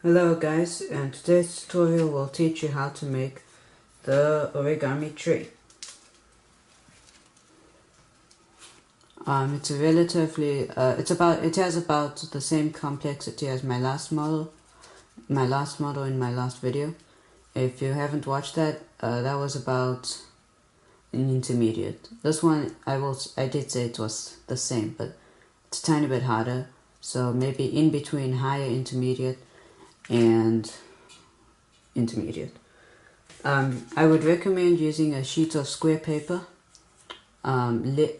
Hello guys, and today's tutorial will teach you how to make the origami tree. It's a relatively, it has about the same complexity as my last model in my last video. If you haven't watched that, that was about an intermediate. This one, I did say it was the same, but it's a tiny bit harder. So maybe in between higher intermediate and intermediate. I would recommend using a sheet of square paper, not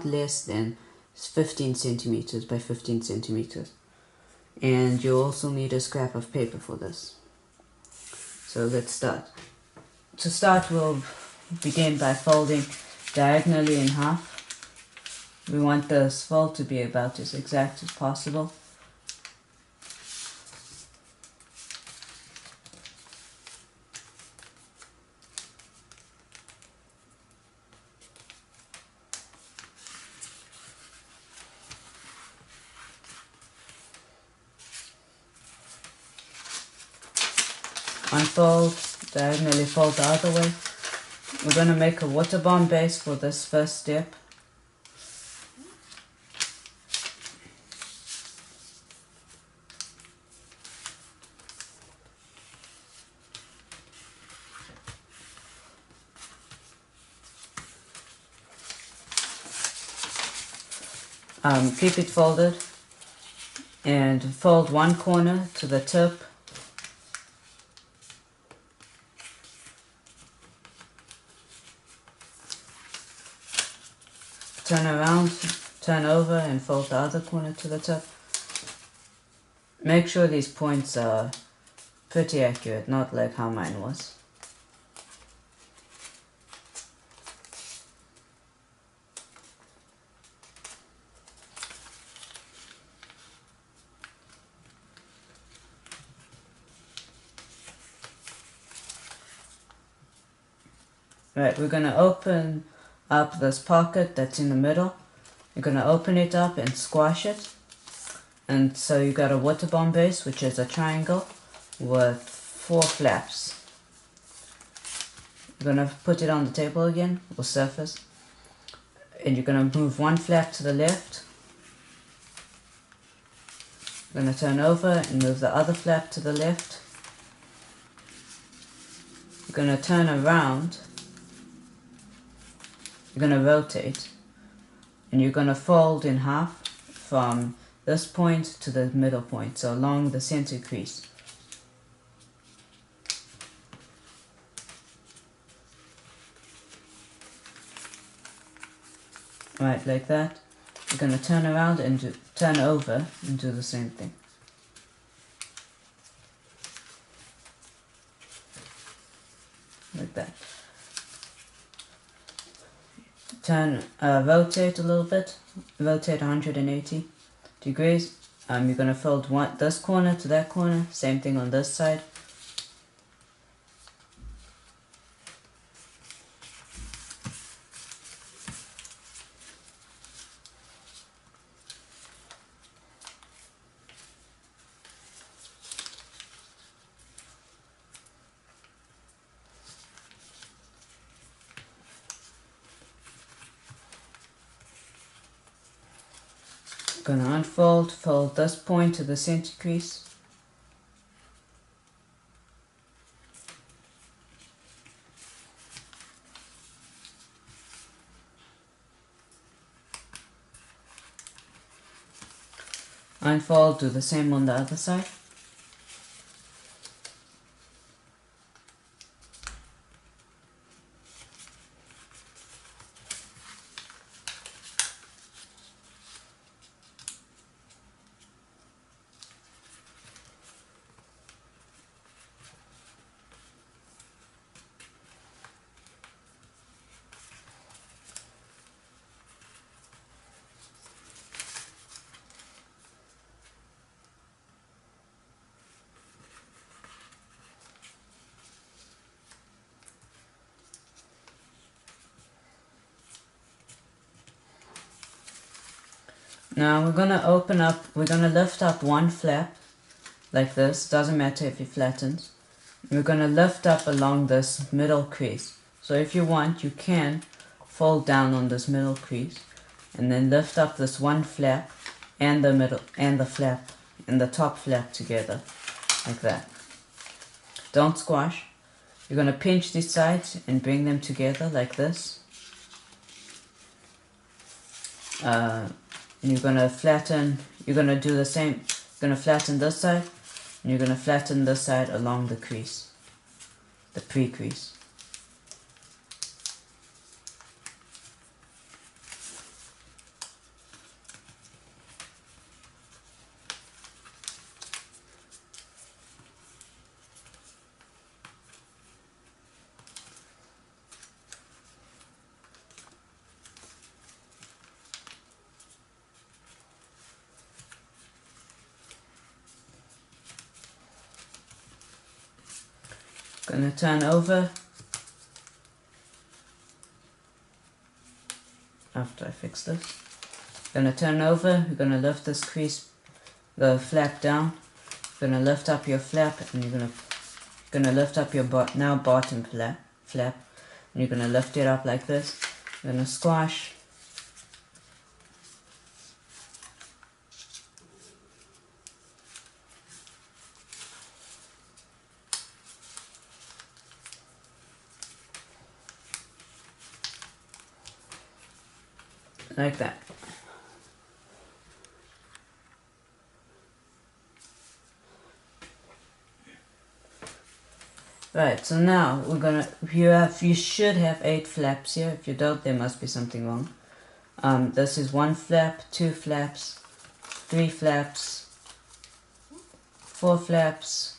less than 15 centimeters by 15 centimeters. And you also need a scrap of paper for this. So let's start. To start, we'll begin by folding diagonally in half. We want this fold to be about as exact as possible. Unfold, diagonally fold the other way. We're going to make a water bomb base for this first step. Keep it folded and fold one corner to the tip. Turn around, turn over and fold the other corner to the tip. Make sure these points are pretty accurate, not like how mine was. Right, we're going to open up this pocket that's in the middle. You're going to open it up and squash it. And so you got a water bomb base, which is a triangle with 4 flaps. You're going to put it on the table again, or surface. And you're going to move one flap to the left. You're going to turn over and move the other flap to the left. You're going to turn around. You're going to rotate. And you're going to fold in half from this point to the middle point, so along the center crease. Right, like that. You're going to turn around and turn over and do the same thing. Like that. Rotate a little bit. Rotate 180 degrees. You're going to fold this corner to that corner. Same thing on this side. Going to unfold, fold this point to the center crease. Unfold, do the same on the other side. Now we're going to lift up one flap like this. Doesn't matter if you flattened. We're going to lift up along this middle crease. So if you want, you can fold down on this middle crease and then lift up this one flap and the middle and the flap and the top flap together like that. Don't squash. You're going to pinch these sides and bring them together like this. And you're going to flatten, you're going to do the same. You're going to flatten this side and you're going to flatten this side along the crease, the pre-crease. Gonna turn over after I fix this. Gonna turn over, you're gonna lift this crease, the flap down. You're gonna lift up your flap and you're gonna lift up your bottom flap, and you're gonna lift it up like this. You're gonna squash. Like that. Right, so now we're gonna, you should have 8 flaps here. If you don't, there must be something wrong. This is 1 flap, 2 flaps, 3 flaps, 4 flaps,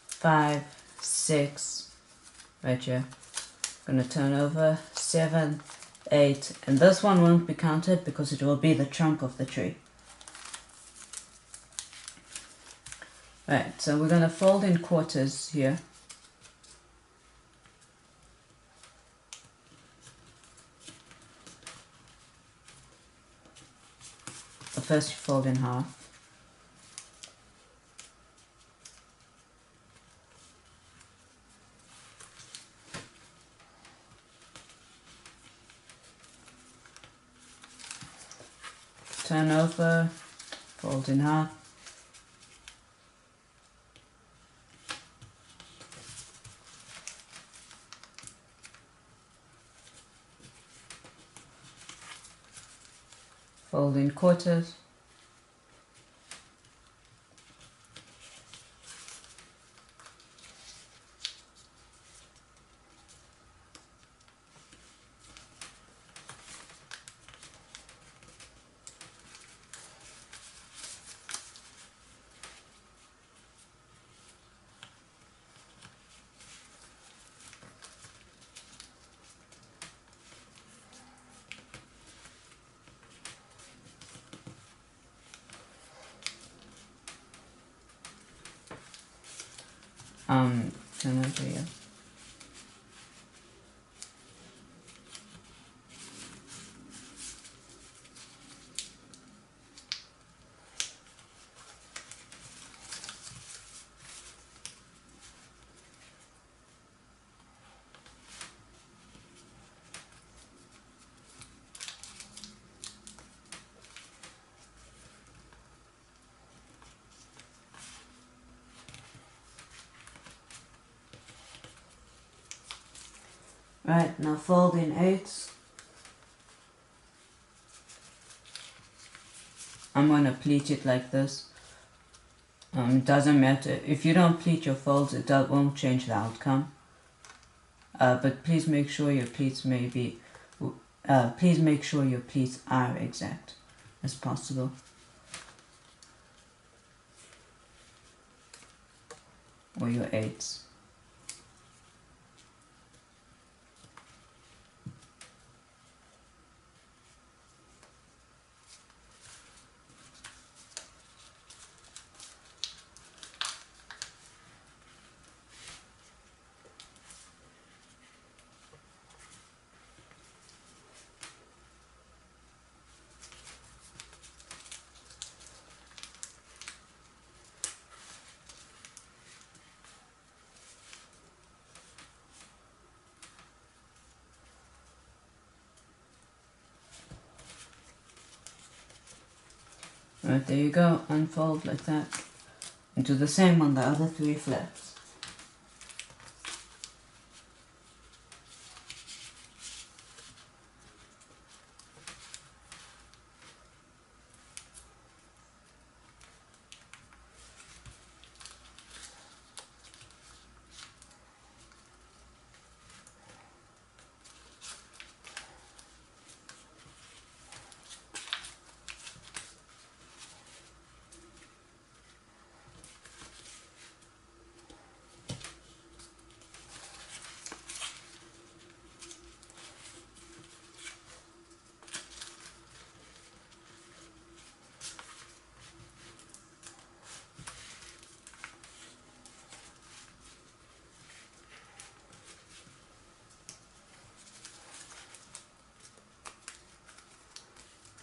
5, 6, right here. Gonna turn over, 7, 8, and this one won't be counted because it will be the trunk of the tree. Right, so we're gonna fold in quarters here. First you fold in half. Turn over, fold in half. Fold in quarters. Turn over here. Right, now fold in 8s. I'm going to pleat it like this. It doesn't matter. If you don't pleat your folds, it won't change the outcome. But please make sure your pleats please make sure your pleats are exact as possible. Or your 8s. Right, there you go, unfold like that. And do the same on the other 3 flaps.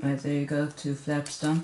Right, there you go, 2 flaps done.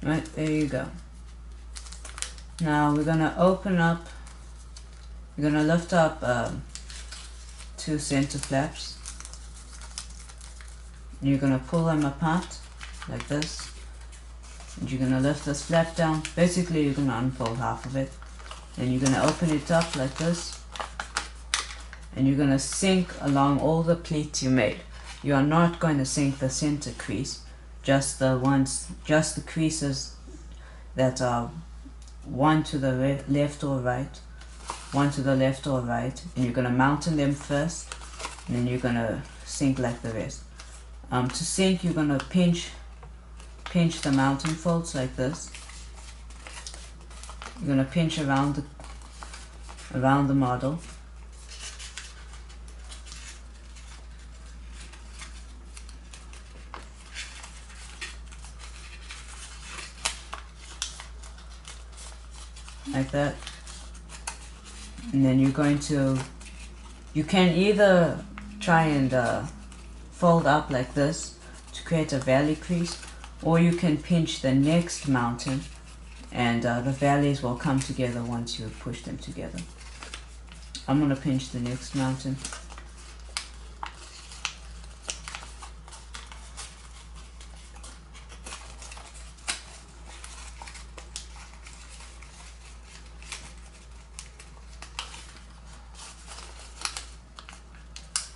Right, there you go. Now we're gonna open up, we're gonna lift up 2 center flaps. And you're gonna pull them apart like this. And you're gonna lift this flap down. Basically, you're gonna unfold half of it. And you're gonna open it up like this. And you're gonna sink along all the pleats you made. You are not going to sink the center crease, just the creases that are one to the left or right, one to the left or right, and you're gonna mountain them first, and then you're gonna sink like the rest. To sink, you're gonna pinch the mountain folds like this. You're gonna pinch around the model. Like that. And then you're going to, you can either try and fold up like this to create a valley crease, or you can pinch the next mountain and the valleys will come together once you push them together. I'm going to pinch the next mountain.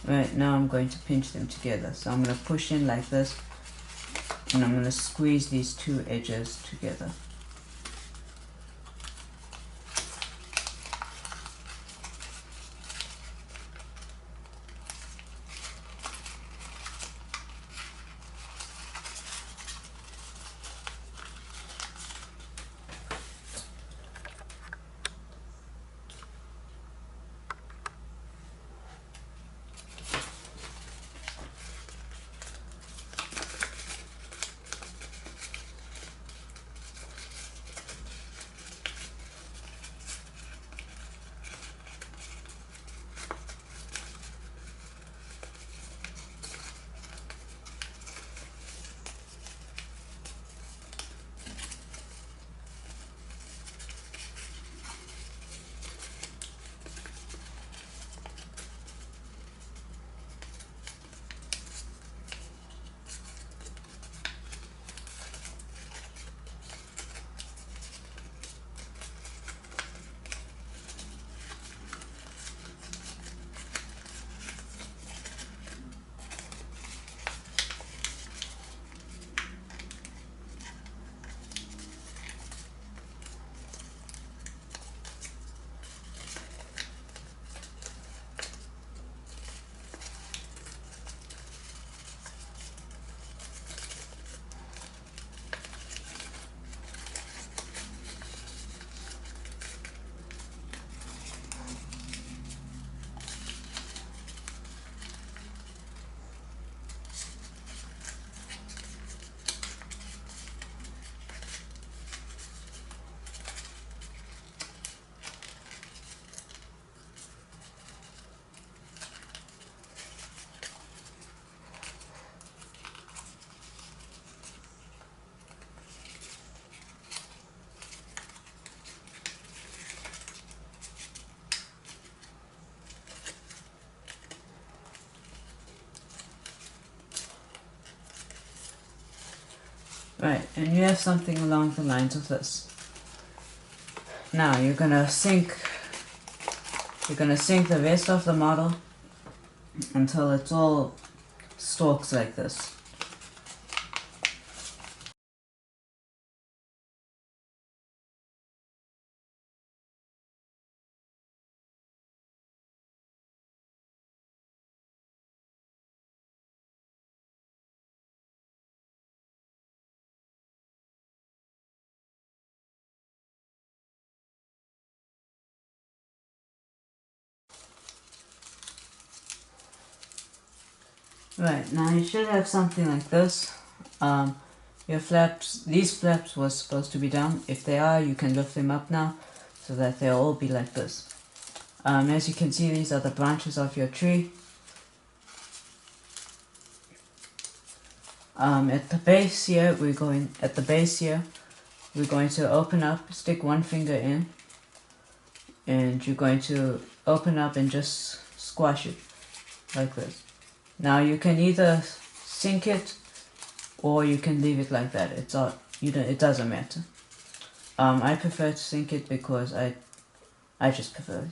Right, now I'm going to pinch them together. So I'm going to push in like this, and I'm going to squeeze these 2 edges together. Right, and you have something along the lines of this. Now you're gonna sink the rest of the model until it's all stalks like this. Right, now you should have something like this. Your flaps, these flaps were supposed to be down. If they are, you can lift them up now so that they'll all be like this. As you can see, these are the branches of your tree. At the base here, we're going to open up, stick one finger in, and you're going to open up and just squash it like this. Now you can either sink it or you can leave it like that. It doesn't matter. I prefer to sink it because I just prefer it.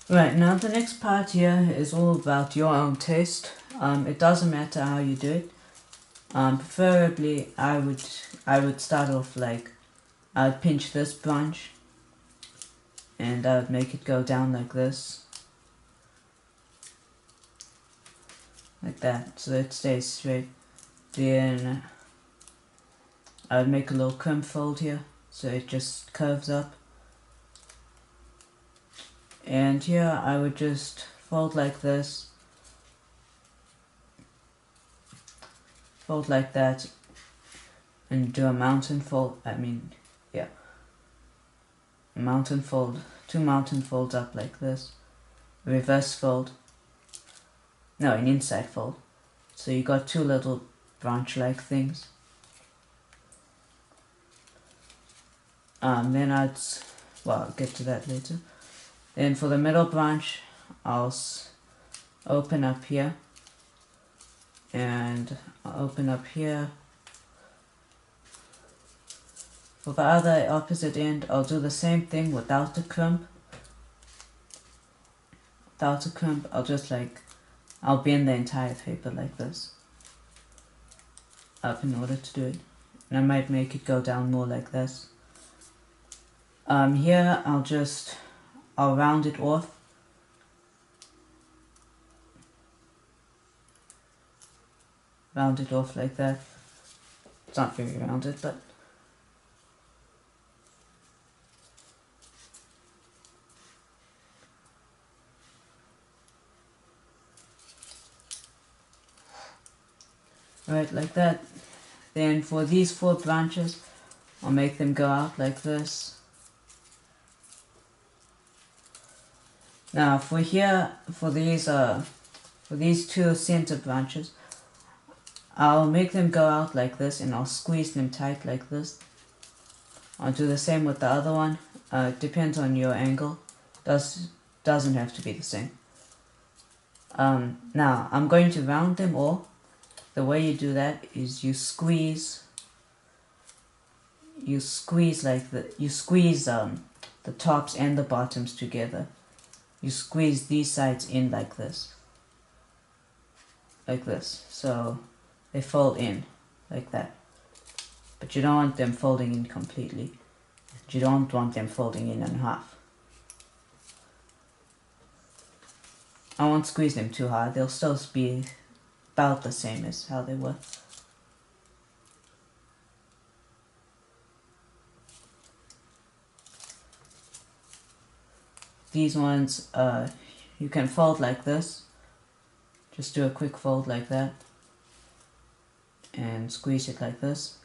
Right, now the next part here is all about your own taste. It doesn't matter how you do it. Preferably, I would start off like, I would pinch this branch and I would make it go down like this. Like that, so it stays straight. Then I would make a little crimp fold here, so it just curves up. And here I would just fold like this, fold like that, and do a mountain fold. Mountain fold, 2 mountain folds up like this, reverse fold, no, an inside fold. So you got 2 little branch-like things. Then I'll get to that later. Then for the middle branch, I'll open up here, and I'll open up here. For the other opposite end, I'll do the same thing without the crimp. Without the crimp, I'll bend the entire paper like this up in order to do it. And I might make it go down more like this. Here I'll round it off. Round it off like that. It's not very rounded, but right, like that. Then for these 4 branches, I'll make them go out like this. Now for these 2 center branches, I'll make them go out like this and I'll squeeze them tight like this. I'll do the same with the other one. It depends on your angle. Doesn't have to be the same. Now I'm going to round them all. The way you do that is you squeeze the tops and the bottoms together. You squeeze these sides in like this. Like this. So they fold in like that. But you don't want them folding in completely. You don't want them folding in half. I won't squeeze them too hard. They'll still be about the same as how they were. These ones, you can fold like this. Just do a quick fold like that. And squeeze it like this.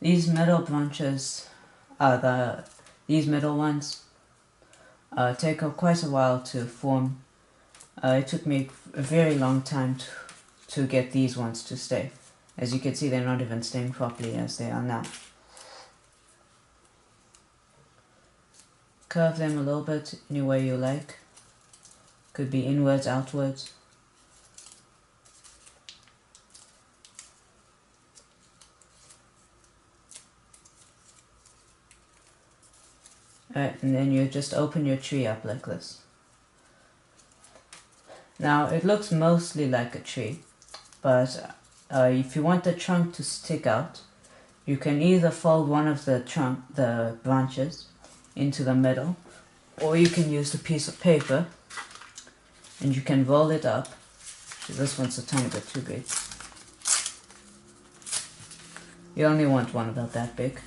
These middle branches are these middle ones take quite a while to form. It took me a very long time to get these ones to stay. As you can see, they're not even staying properly as they are now. Curve them a little bit any way you like. Could be inwards, outwards. Alright, and then you just open your tree up like this. Now it looks mostly like a tree, but if you want the trunk to stick out, you can either fold one of the branches into the middle, or you can use the piece of paper and you can roll it up. This one's a tiny bit too big. You only want one about that big.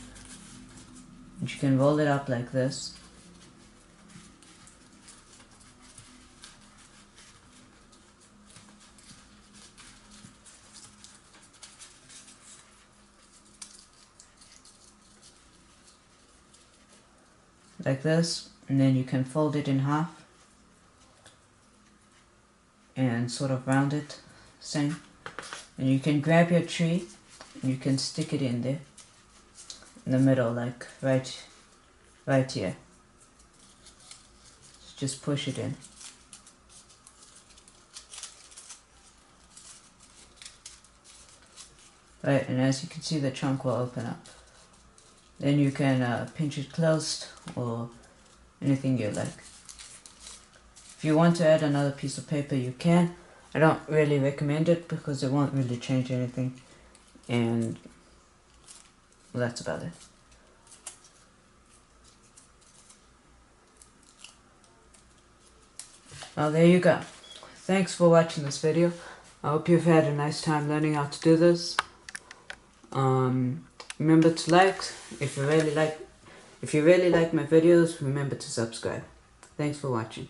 And you can roll it up like this. Like this, and then you can fold it in half and sort of round it, same. And you can grab your tree and you can stick it in there, in the middle, like right here. Just push it in. Right, and as you can see, the trunk will open up. Then you can pinch it closed or anything you like. If you want to add another piece of paper, you can. I don't really recommend it because it won't really change anything. And well, that's about it. Well, there you go. Thanks for watching this video. I hope you've had a nice time learning how to do this. Remember to like if you really like my videos. Remember to subscribe. Thanks for watching.